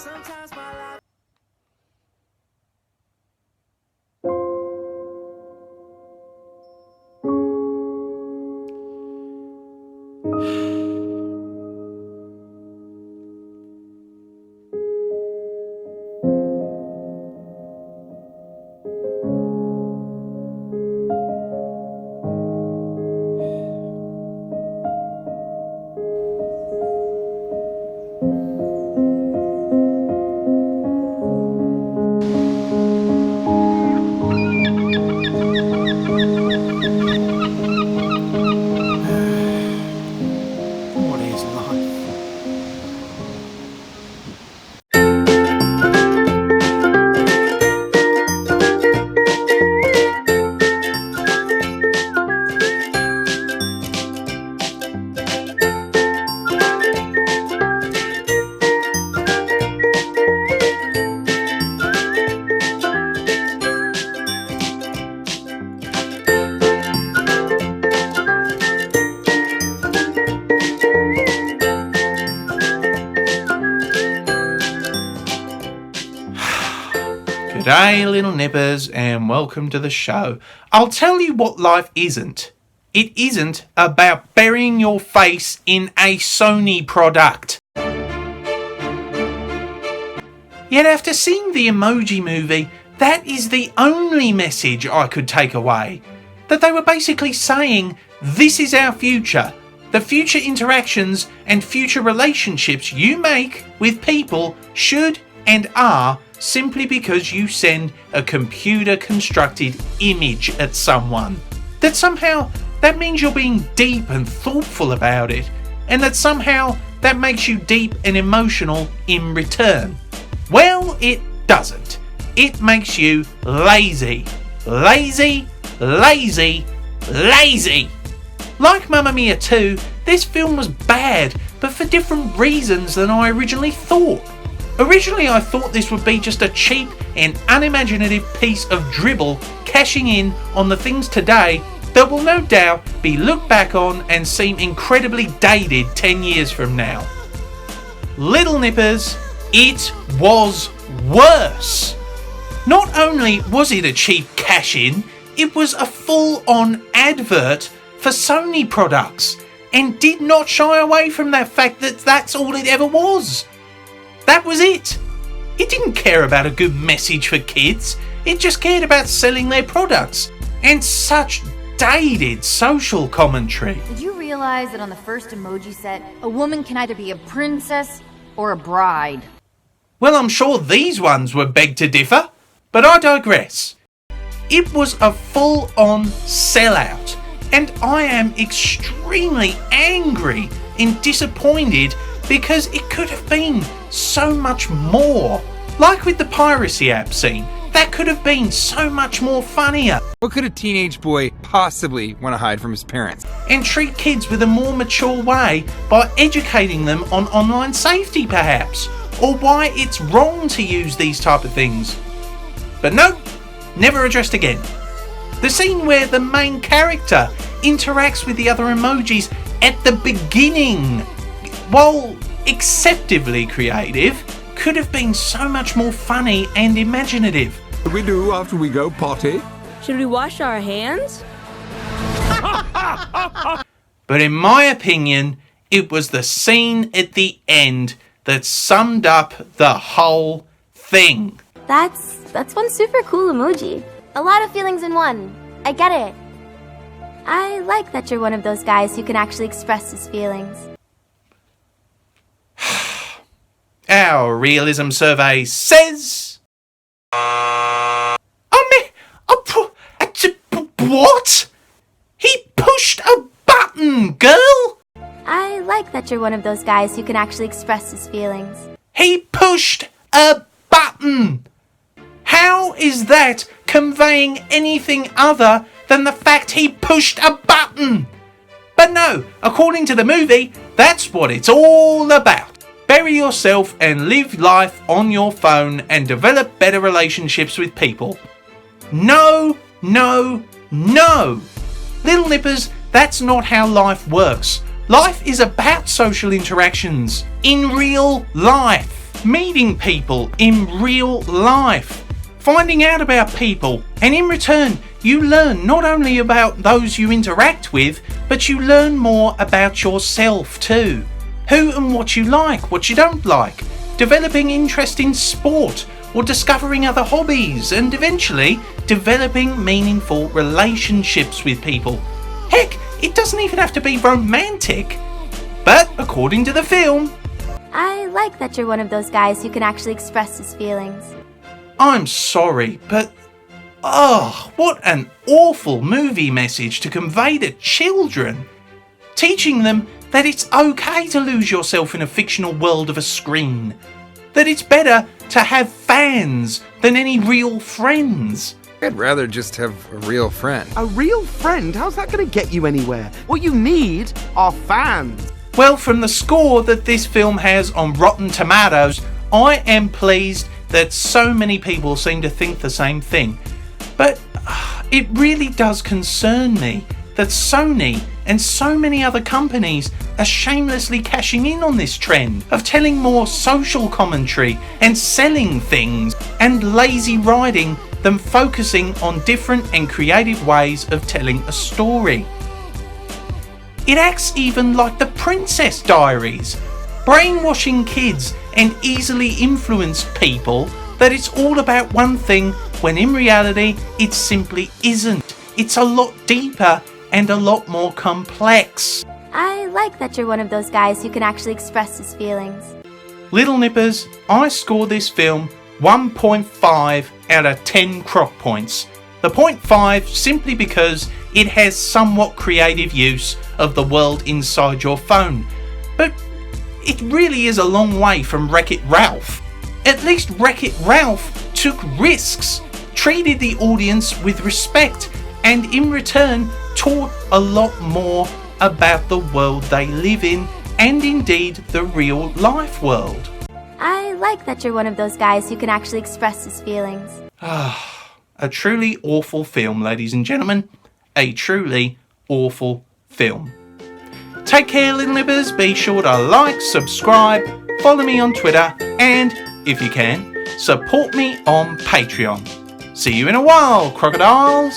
Sometimes my life. What is life? G'day little nippers and welcome to the show. I'll tell you what life isn't. It isn't about burying your face in a Sony product. Yet after seeing the Emoji movie, that is the only message I could take away. That they were basically saying, this is our future. The future interactions and future relationships you make with people should and are simply because you send a computer-constructed image at someone. That somehow that means you're being deep and thoughtful about it, and that somehow that makes you deep and emotional in return. Well, it doesn't. It makes you lazy. Lazy, lazy, lazy. Like Mamma Mia 2, this film was bad, but for different reasons than I originally thought. Originally I thought this would be just a cheap and unimaginative piece of dribble cashing in on the things today that will no doubt be looked back on and seem incredibly dated 10 years from now. Little nippers, it was worse. Not only was it a cheap cash-in, it was a full-on advert for Sony products and did not shy away from that fact that that's all it ever was. That was it. It didn't care about a good message for kids. It just cared about selling their products. And such dated social commentary. Did you realize that on the first emoji set, a woman can either be a princess or a bride? Well, I'm sure these ones were begged to differ, but I digress. It was a full-on sellout, and I am extremely angry and disappointed because it could have been so much more. Like with the piracy app scene, that could have been so much more funnier. What could a teenage boy possibly want to hide from his parents? And treat kids with a more mature way by educating them on online safety perhaps, or why it's wrong to use these type of things. But no, never addressed again. The scene where the main character interacts with the other emojis at the beginning, while acceptably creative, could have been so much more funny and imaginative. What do we do after we go potty? Should we wash our hands? But in my opinion, it was the scene at the end that summed up the whole thing. That's one super cool emoji. A lot of feelings in one. I get it. I like that you're one of those guys who can actually express his feelings. Our realism survey says... What? He pushed a button, girl! I like that you're one of those guys who can actually express his feelings. He pushed a button! How is that conveying anything other than the fact he pushed a button? But no, according to the movie, that's what it's all about. Bury yourself and live life on your phone and develop better relationships with people. No, no, no! Little nippers, that's not how life works. Life is about social interactions in real life. meeting people in real life, finding out about people, and in return, you learn not only about those you interact with, but you learn more about yourself too. Who and what you like, what you don't like, developing interest in sport, or discovering other hobbies, and eventually developing meaningful relationships with people. Heck, it doesn't even have to be romantic. But according to the film, I like that you're one of those guys who can actually express his feelings. I'm sorry, but what an awful movie message to convey to children. Teaching them that it's okay to lose yourself in a fictional world of a screen. That it's better to have fans than any real friends. I'd rather just have a real friend. A real friend? How's that going to get you anywhere? What you need are fans. Well, from the score that this film has on Rotten Tomatoes, I am pleased that so many people seem to think the same thing. But it really does concern me that Sony and so many other companies are shamelessly cashing in on this trend of telling more social commentary and selling things and lazy writing than focusing on different and creative ways of telling a story. It acts even like the Princess Diaries, brainwashing kids and easily influence people that it's all about one thing when in reality it simply isn't. It's a lot deeper and a lot more complex. I like that you're one of those guys who can actually express his feelings. Little Nippers, I score this film 1.5 out of 10 Croc points. The 0.5 simply because it has somewhat creative use of the world inside your phone. But it really is a long way from Wreck-It Ralph. At least Wreck-It Ralph took risks, treated the audience with respect, and in return taught a lot more about the world they live in and indeed the real life world. I like that you're one of those guys who can actually express his feelings. A truly awful film, ladies and gentlemen. A truly awful film. Take care, Little Nippers. Be sure to like, subscribe, follow me on Twitter, and, if you can, support me on Patreon. See you in a while, crocodiles.